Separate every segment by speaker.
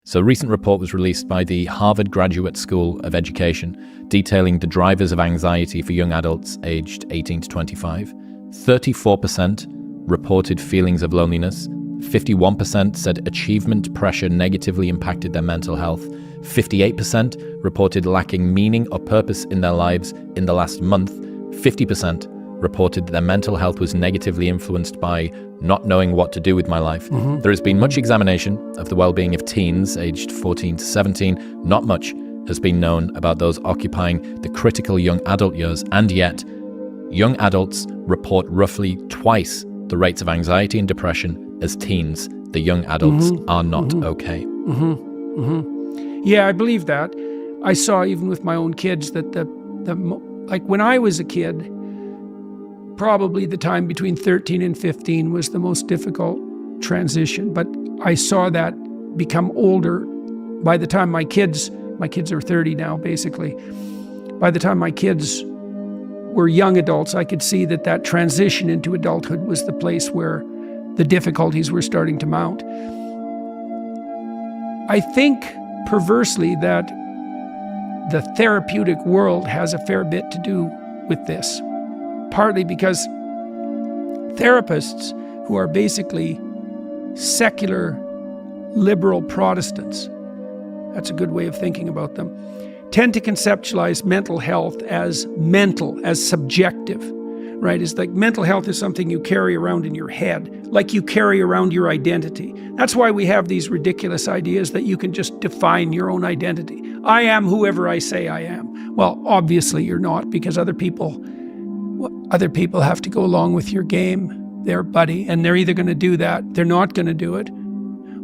Speaker 1: So a recent report was released by the Harvard Graduate School of Education detailing the drivers of anxiety for young adults aged 18 to 25. 34% reported feelings of loneliness. 51% said achievement pressure negatively impacted their mental health. 58% reported lacking meaning or purpose in their lives in the last month. 50% reported their mental health was negatively influenced by not knowing what to do with my life. There has been much examination of the well-being of teens aged 14 to 17. Not much has been known about those occupying the critical young adult years, and yet young adults report roughly twice the rates of anxiety and depression as teens. The young adults are not okay.
Speaker 2: Yeah, I believe that. I saw even with my own kids that like when I was a kid, probably the time between 13 and 15 was the most difficult transition. But I saw that become older. By the time my kids are 30 now, basically. By the time my kids were young adults, I could see that transition into adulthood was the place where the difficulties were starting to mount. I think, perversely, that the therapeutic world has a fair bit to do with this. Partly because therapists, who are basically secular liberal Protestants, that's a good way of thinking about them, tend to conceptualize mental health as subjective, right? It's like mental health is something you carry around in your head, like you carry around your identity. That's why we have these ridiculous ideas that you can just define your own identity. I am whoever I say I am. Well, obviously you're not, because other people have to go along with your game there, buddy, and they're either going to do that, they're not going to do it,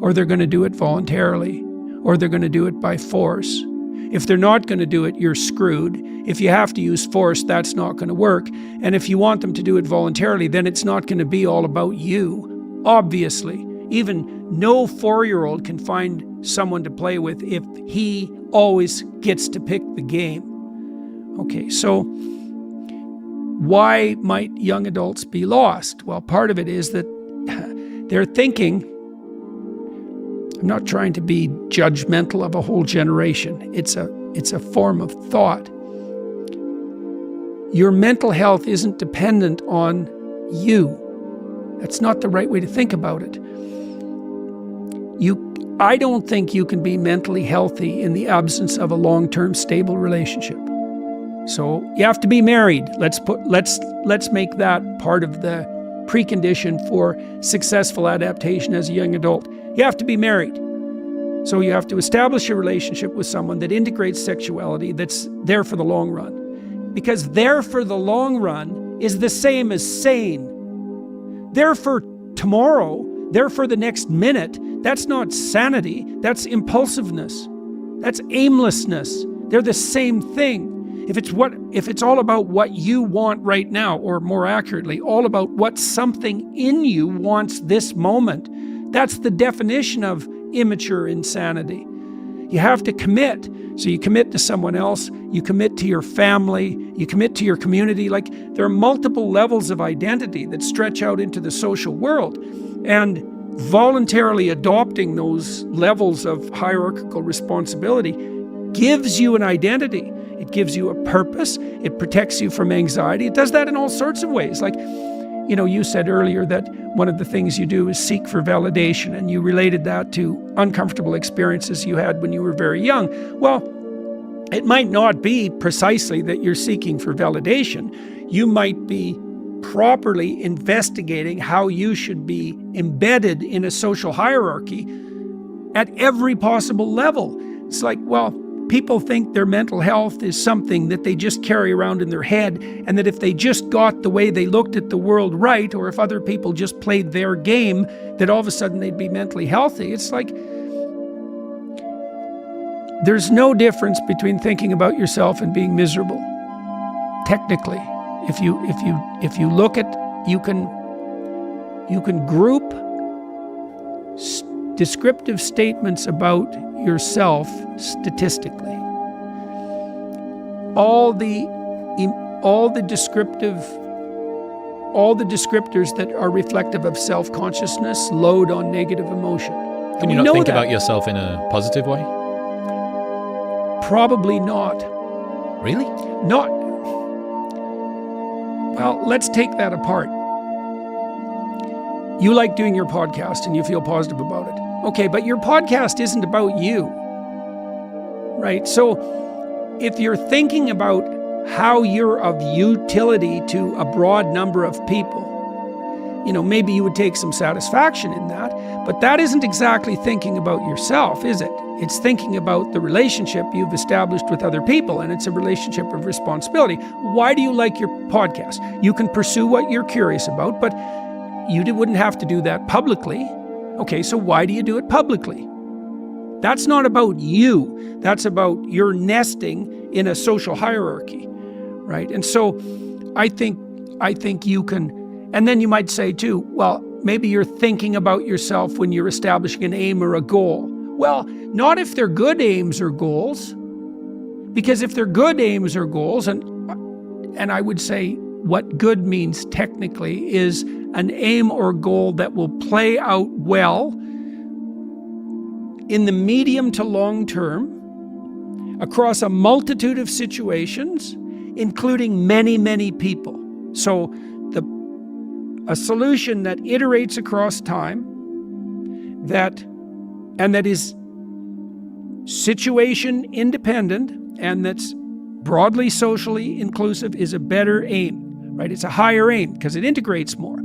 Speaker 2: or they're going to do it voluntarily, or they're going to do it by force. If they're not going to do it, you're screwed. If you have to use force, that's not going to work. And if you want them to do it voluntarily, then it's not going to be all about you. Obviously, even no 4-year-old can find someone to play with if he always gets to pick the game. Okay, so why might young adults be lost? Well, part of it is that they're thinking, I'm not trying to be judgmental of a whole generation. It's a form of thought. Your mental health isn't dependent on you. That's not the right way to think about it. I don't think you can be mentally healthy in the absence of a long-term stable relationship. So you have to be married. Let's make that part of the precondition for successful adaptation as a young adult. You have to be married. So you have to establish a relationship with someone that integrates sexuality, that's there for the long run. Because there for the long run is the same as sane. There for tomorrow, there for the next minute, that's not sanity, that's impulsiveness. That's aimlessness. They're the same thing. If it's all about what you want right now, or more accurately, all about what something in you wants this moment, that's the definition of immature insanity. You have to commit. So you commit to someone else, you commit to your family, you commit to your community. Like, there are multiple levels of identity that stretch out into the social world. And voluntarily adopting those levels of hierarchical responsibility gives you an identity. It gives you a purpose. It protects you from anxiety. It does that in all sorts of ways. Like, you said earlier that one of the things you do is seek for validation, and you related that to uncomfortable experiences you had when you were very young. Well, it might not be precisely that you're seeking for validation. You might be properly investigating how you should be embedded in a social hierarchy at every possible level. It's like, well, people think their mental health is something that they just carry around in their head, and that if they just got the way they looked at the world right, or if other people just played their game, that all of a sudden they'd be mentally healthy. It's like, there's no difference between thinking about yourself and being miserable. Technically, if you look at, you can group descriptive statements about yourself statistically. All the descriptors that are reflective of self-consciousness load on negative emotion.
Speaker 1: Can you not think about yourself in a positive way?
Speaker 2: Probably not.
Speaker 1: Really?
Speaker 2: Not. Well, let's take that apart. You like doing your podcast and you feel positive about it. Okay, but your podcast isn't about you, right? So if you're thinking about how you're of utility to a broad number of people, maybe you would take some satisfaction in that, but that isn't exactly thinking about yourself, is it? It's thinking about the relationship you've established with other people, and it's a relationship of responsibility. Why do you like your podcast? You can pursue what you're curious about, but you wouldn't have to do that publicly. Okay, so why do you do it publicly? That's not about you. That's about your nesting in a social hierarchy, right? And so I think you can, and then you might say too, well, maybe you're thinking about yourself when you're establishing an aim or a goal. Well, not if they're good aims or goals, because if they're good aims or goals, and I would say what good means technically is an aim or goal that will play out well in the medium to long term across a multitude of situations, including many, many people. So a solution that iterates across time, that is situation independent and that's broadly socially inclusive is a better aim, right? It's a higher aim because it integrates more.